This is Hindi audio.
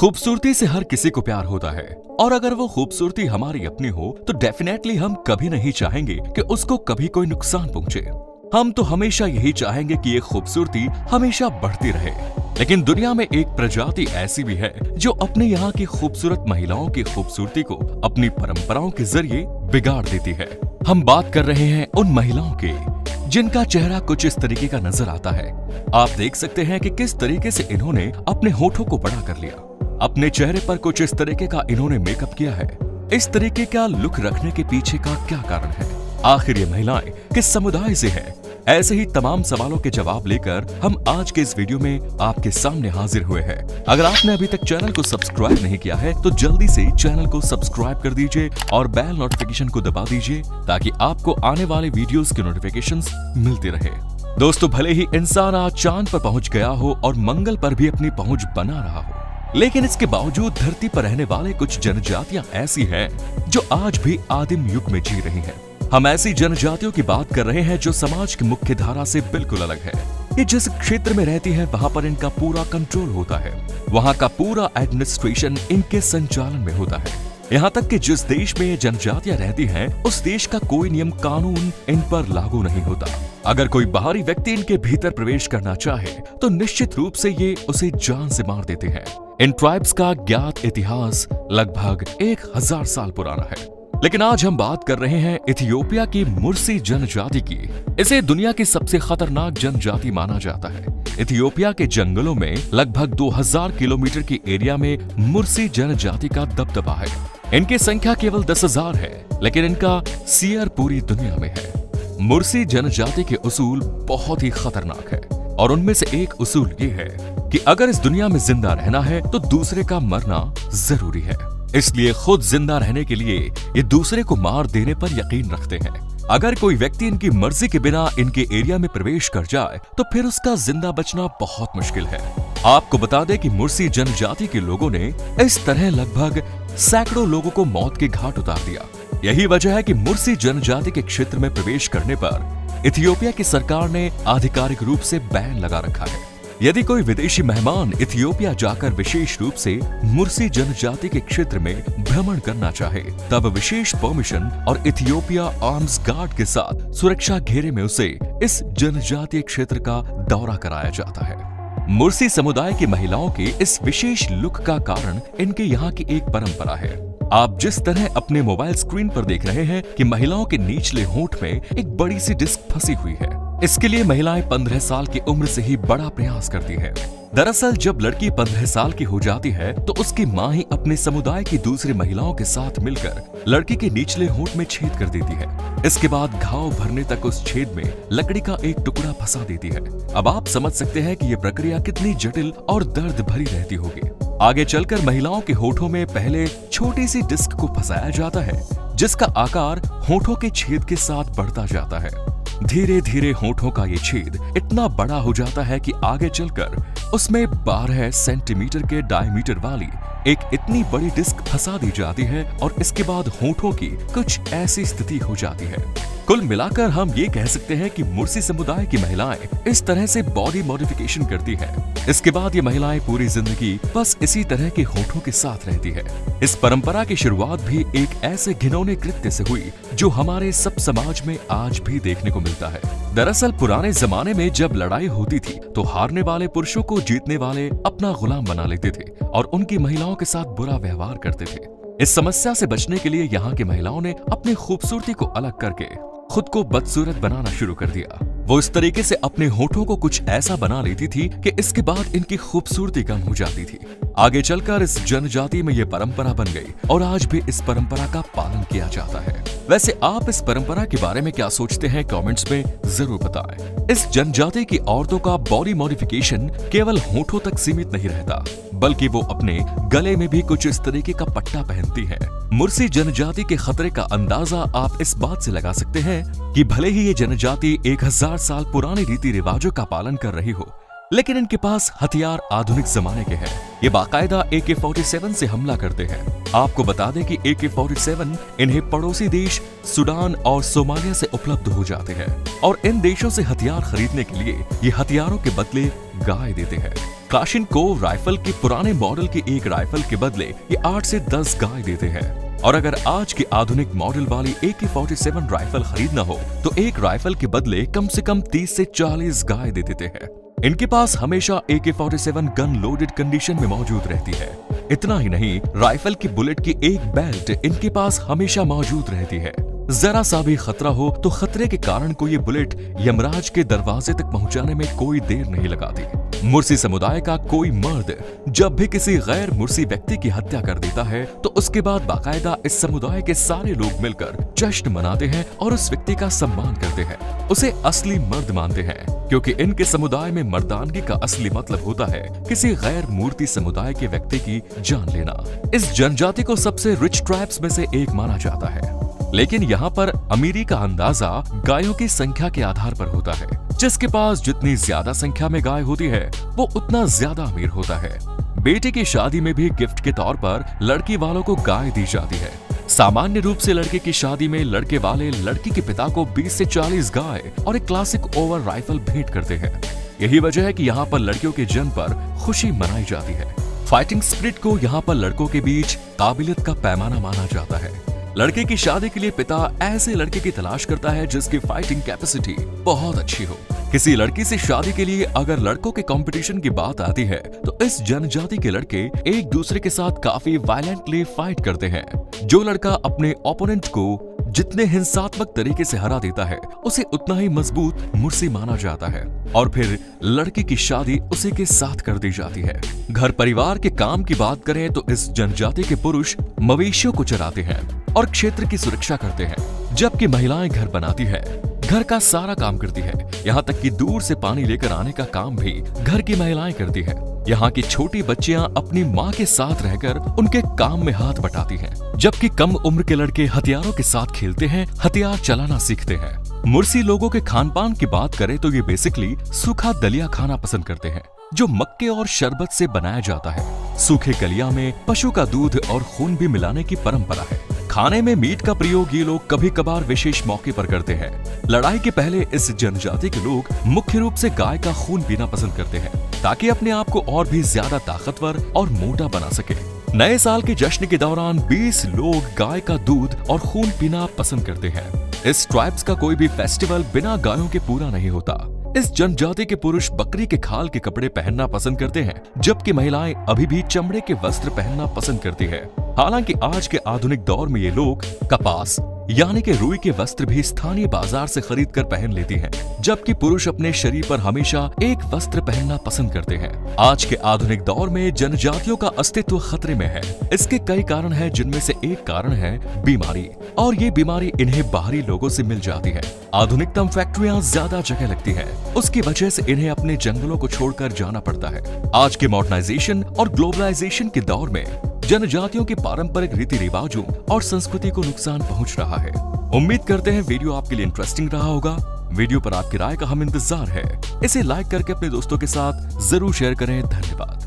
खूबसूरती से हर किसी को प्यार होता है और अगर वो खूबसूरती हमारी अपनी हो तो डेफिनेटली हम कभी नहीं चाहेंगे कि उसको कभी कोई नुकसान पहुंचे। हम तो हमेशा यही चाहेंगे कि ये खूबसूरती हमेशा बढ़ती रहे। लेकिन दुनिया में एक प्रजाति ऐसी भी है जो अपने यहाँ की खूबसूरत महिलाओं की खूबसूरती को अपनी परंपराओं के जरिए बिगाड़ देती है। हम बात कर रहे हैं उन महिलाओं की जिनका चेहरा कुछ इस तरीके का नजर आता है। आप देख सकते हैं कि किस तरीके से इन्होंने अपने होठों को बड़ा कर लिया। अपने चेहरे पर कुछ इस तरीके का इन्होंने मेकअप किया है। इस तरीके का लुक रखने के पीछे का क्या कारण है? आखिर ये महिलाएं किस समुदाय से है? ऐसे ही तमाम सवालों के जवाब लेकर हम आज के इस वीडियो में आपके सामने हाजिर हुए हैं। अगर आपने अभी तक चैनल को सब्सक्राइब नहीं किया है तो जल्दी से चैनल को सब्सक्राइब कर दीजिए और बेल नोटिफिकेशन को दबा दीजिए ताकि आपको आने वाले वीडियोस के नोटिफिकेशंस मिलते रहे। दोस्तों, भले ही इंसान आज चांद पर पहुंच गया हो और मंगल पर भी अपनी पहुंच बना रहा हो, लेकिन इसके बावजूद धरती पर रहने वाले कुछ जनजातियां ऐसी हैं जो आज भी आदिम युग में जी रही हैं। हम ऐसी जनजातियों की बात कर रहे हैं जो समाज की मुख्य धारा से बिल्कुल अलग है। ये जिस क्षेत्र में रहती है वहां पर इनका पूरा कंट्रोल होता है, वहां का पूरा एडमिनिस्ट्रेशन इनके संचालन में होता है। यहाँ तक कि जिस देश में ये जनजातियां रहती हैं, उस देश का कोई नियम कानून इन पर लागू नहीं होता। अगर कोई बाहरी व्यक्ति इनके भीतर प्रवेश करना चाहे तो निश्चित रूप से ये उसे जान से मार देते हैं। इन ट्राइब्स का ज्ञात इतिहास लगभग 1000 साल पुराना है। लेकिन आज हम बात कर रहे हैं इथियोपिया की मुर्सी जनजाति की। इसे दुनिया की सबसे खतरनाक जनजाति माना जाता है। इथियोपिया के जंगलों में लगभग 2000 किलोमीटर की एरिया में मुर्सी जनजाति का दबदबा है। इनकी संख्या केवल 10,000 है, लेकिन इनका सियर पूरी दुनिया में है। मुर्सी जनजाति के उसूल बहुत ही खतरनाक है और उनमें से एक उसूल ये है कि अगर इस दुनिया में जिंदा रहना है तो दूसरे का मरना जरूरी है। इसलिए खुद जिंदा रहने के लिए ये दूसरे को मार देने पर यकीन रखते हैं। अगर कोई व्यक्ति इनकी मर्जी के बिना इनके एरिया में प्रवेश कर जाए तो फिर उसका जिंदा बचना बहुत मुश्किल है। आपको बता दें कि मुर्सी जनजाति के लोगों ने इस तरह लगभग सैकड़ों लोगों को मौत के घाट उतार दिया। यही वजह है कि मुर्सी जनजाति के क्षेत्र में प्रवेश करने पर इथियोपिया की सरकार ने आधिकारिक रूप से बैन लगा रखा है। यदि कोई विदेशी मेहमान इथियोपिया जाकर विशेष रूप से मुर्सी जनजाति के क्षेत्र में भ्रमण करना चाहे, तब विशेष परमिशन और इथियोपिया आर्म्स गार्ड के साथ सुरक्षा घेरे में उसे इस जनजातीय क्षेत्र का दौरा कराया जाता है। मुर्सी समुदाय की महिलाओं के इस विशेष लुक का कारण इनके यहाँ की एक परंपरा है। आप जिस तरह अपने मोबाइल स्क्रीन पर देख रहे हैं कि महिलाओं के निचले होंठ में एक बड़ी सी डिस्क फंसी हुई है। इसके लिए महिलाएं 15 साल की उम्र से ही बड़ा प्रयास करती हैं। दरअसल जब लड़की 15 साल की हो जाती है तो उसकी माँ ही अपने समुदाय की दूसरी महिलाओं के साथ मिलकर लड़की के निचले होंठ में छेद कर देती है। इसके बाद घाव भरने तक उस छेद में लकड़ी का एक टुकड़ा फंसा देती है। अब आप समझ सकते हैं कि ये प्रक्रिया कितनी जटिल और दर्द भरी रहती होगी। आगे चलकर महिलाओं के होठों में पहले छोटी सी डिस्क को फंसाया जाता है, जिसका आकार होठों के छेद के साथ बढ़ता जाता है। धीरे धीरे होठों का ये छेद इतना बड़ा हो जाता है कि आगे चलकर उसमें 12 सेंटीमीटर के डायमीटर वाली एक इतनी बड़ी डिस्क फंसा दी जाती है और इसके बाद होठों की कुछ ऐसी स्थिति हो जाती है। कुल मिलाकर हम ये कह सकते हैं कि मुर्सी समुदाय की महिलाएं इस तरह से बॉडी मॉडिफिकेशन करती हैं। इसके बाद ये महिलाएं पूरी जिंदगी बस इसी तरह के होठों के साथ रहती है। इस परंपरा की शुरुआत भी एक ऐसे घिनौने कृत्य से हुई जो हमारे सब समाज में आज भी देखने को मिलता है। दरअसल पुराने जमाने में जब लड़ाई होती थी तो हारने वाले पुरुषों को जीतने वाले अपना गुलाम बना लेते थे और उनकी महिलाओं के साथ बुरा व्यवहार करते थे। इस समस्या से बचने के लिए यहाँ की महिलाओं ने अपनी खूबसूरती को अलग करके खुद को बदसूरत बनाना शुरू कर दिया। वो इस तरीके से अपने होठों को कुछ ऐसा बना लेती थी कि इसके बाद इनकी खूबसूरती कम हो जाती थी। आगे चलकर इस जनजाति में ये परंपरा बन गई और आज भी इस परंपरा का पालन किया जाता है। वैसे आप इस परंपरा के बारे में क्या सोचते हैं? कमेंट्स में जरूर बताएं। इस जनजाति की औरतों का बॉडी मॉडिफिकेशन केवल होठों तक सीमित नहीं रहता, बल्कि वो अपने गले में भी कुछ इस तरीके का पट्टा पहनती है। मुर्सी जनजाति के खतरे का अंदाजा आप इस बात से लगा सकते हैं कि भले ही ये जनजाति 1000 साल पुराने रीति रिवाजों का पालन कर रही हो, लेकिन इनके पास हथियार आधुनिक जमाने के हैं। ये बाकायदा AK-47 से हमला करते हैं। आपको बता दें कि AK-47 इन्हें पड़ोसी देश सूडान और सोमालिया से उपलब्ध हो जाते हैं और इन देशों से हथियार खरीदने के लिए ये हथियारों के बदले गाय देते हैं। क्लाशिनकोव राइफल के पुराने मॉडल की एक राइफल के बदले ये 8 से 10 गाय देते हैं। और अगर आज के आधुनिक मॉडल वाली AK-47 राइफल खरीदना हो तो एक राइफल के बदले कम से कम 30 से 40 गाय दे देते हैं। इनके पास हमेशा AK-47 गन लोडेड कंडीशन में मौजूद रहती है। इतना ही नहीं, राइफल की बुलेट की एक बेल्ट इनके पास हमेशा मौजूद रहती है। जरा सा भी खतरा हो तो खतरे के कारण को ये बुलेट यमराज के दरवाजे तक पहुंचाने में कोई देर नहीं लगाती। मुर्सी समुदाय का कोई मर्द जब भी किसी गैर मुर्सी व्यक्ति की हत्या कर देता है तो उसके बाद बाकायदा इस समुदाय के सारे लोग मिलकर जश्न मनाते हैं और उस व्यक्ति का सम्मान करते हैं, उसे असली मर्द मानते हैं, क्योंकि इनके समुदाय में मर्दानगी का असली मतलब होता है किसी गैर मूर्ति समुदाय के व्यक्ति की जान लेना। इस जनजाति को सबसे रिच ट्राइब्स में से एक माना जाता है, लेकिन यहाँ पर अमीरी का अंदाजा गायों की संख्या के आधार पर होता है। जिसके पास जितनी ज्यादा संख्या में गाय होती है वो उतना ज्यादा अमीर होता है। बेटे की शादी में भी गिफ्ट के तौर पर लड़की वालों को गाय दी जाती है। सामान्य रूप से लड़के की शादी में लड़के वाले लड़की के पिता को 20 से 40 गाय और एक क्लासिक ओवर राइफल भेंट करते हैं। यही वजह है कि यहाँ पर लड़कियों के जन्म पर खुशी मनाई जाती है। फाइटिंग स्पिरिट को यहाँ पर लड़कों के बीच काबिलियत का पैमाना माना जाता है। लड़के की शादी के लिए पिता ऐसे लड़के की तलाश करता है जिसकी फाइटिंग कैपेसिटी बहुत अच्छी हो। किसी लड़की से शादी के लिए अगर लड़कों के कंपटीशन की बात आती है तो इस जनजाति के लड़के एक दूसरे के साथ काफी वायलेंटली फाइट करते हैं। जो लड़का अपने ओपोनेंट को जितने हिंसात्मक तरीके से हरा देता है उसे उतना ही मजबूत मुर्सी माना जाता है और फिर लड़की की शादी उसी के साथ कर दी जाती है। घर परिवार के काम की बात करें तो इस जनजाति के पुरुष मवेशियों को चराते हैं और क्षेत्र की सुरक्षा करते हैं, जबकि महिलाएं घर बनाती है, घर का सारा काम करती है। यहाँ तक कि दूर से पानी लेकर आने का काम भी घर की महिलाएं करती है। यहाँ की छोटी बच्चियां अपनी माँ के साथ रहकर उनके काम में हाथ बटाती हैं, जबकि कम उम्र के लड़के हथियारों के साथ खेलते हैं, हथियार चलाना सीखते हैं। मुर्सी लोगों के खान पान की बात करें तो ये बेसिकली सूखा दलिया खाना पसंद करते हैं, जो मक्के और शरबत से बनाया जाता है। सूखे दलिया में पशु का दूध और खून भी मिलाने की परंपरा है। खाने में मीट का प्रयोग ये लोग कभी कभार विशेष मौके पर करते हैं। लड़ाई के पहले इस जनजाति के लोग मुख्य रूप से गाय का खून पीना पसंद करते हैं ताकि अपने आप को और भी ज्यादा ताकतवर और मोटा बना सके। नए साल के जश्न के दौरान 20 लोग गाय का दूध और खून पीना पसंद करते हैं। इस ट्राइब्स का कोई भी फेस्टिवल बिना गायों के पूरा नहीं होता। इस जनजाति के पुरुष बकरी के खाल के कपड़े पहनना पसंद करते हैं, जबकि महिलाएं अभी भी चमड़े के वस्त्र पहनना पसंद करती है। हालांकि आज के आधुनिक दौर में ये लोग कपास यानी कि रुई के वस्त्र भी स्थानीय बाजार से खरीद कर पहन लेती हैं, जबकि पुरुष अपने शरीर पर हमेशा एक वस्त्र पहनना पसंद करते हैं। आज के आधुनिक दौर में जनजातियों का अस्तित्व खतरे में है। इसके कई कारण हैं, जिनमें से एक कारण है बीमारी, और ये बीमारी इन्हें बाहरी लोगों से मिल जाती है। आधुनिकतम फैक्ट्रियां ज्यादा जगह लगती है, उसकी वजह से इन्हें अपने जंगलों को छोड़कर जाना पड़ता है। आज के मॉडर्नाइजेशन और ग्लोबलाइजेशन के दौर में जनजातियों के पारंपरिक रीति रिवाजों और संस्कृति को नुकसान पहुंच रहा है। उम्मीद करते हैं वीडियो आपके लिए इंटरेस्टिंग रहा होगा। वीडियो पर आपकी राय का हम इंतजार है। इसे लाइक करके अपने दोस्तों के साथ जरूर शेयर करें। धन्यवाद।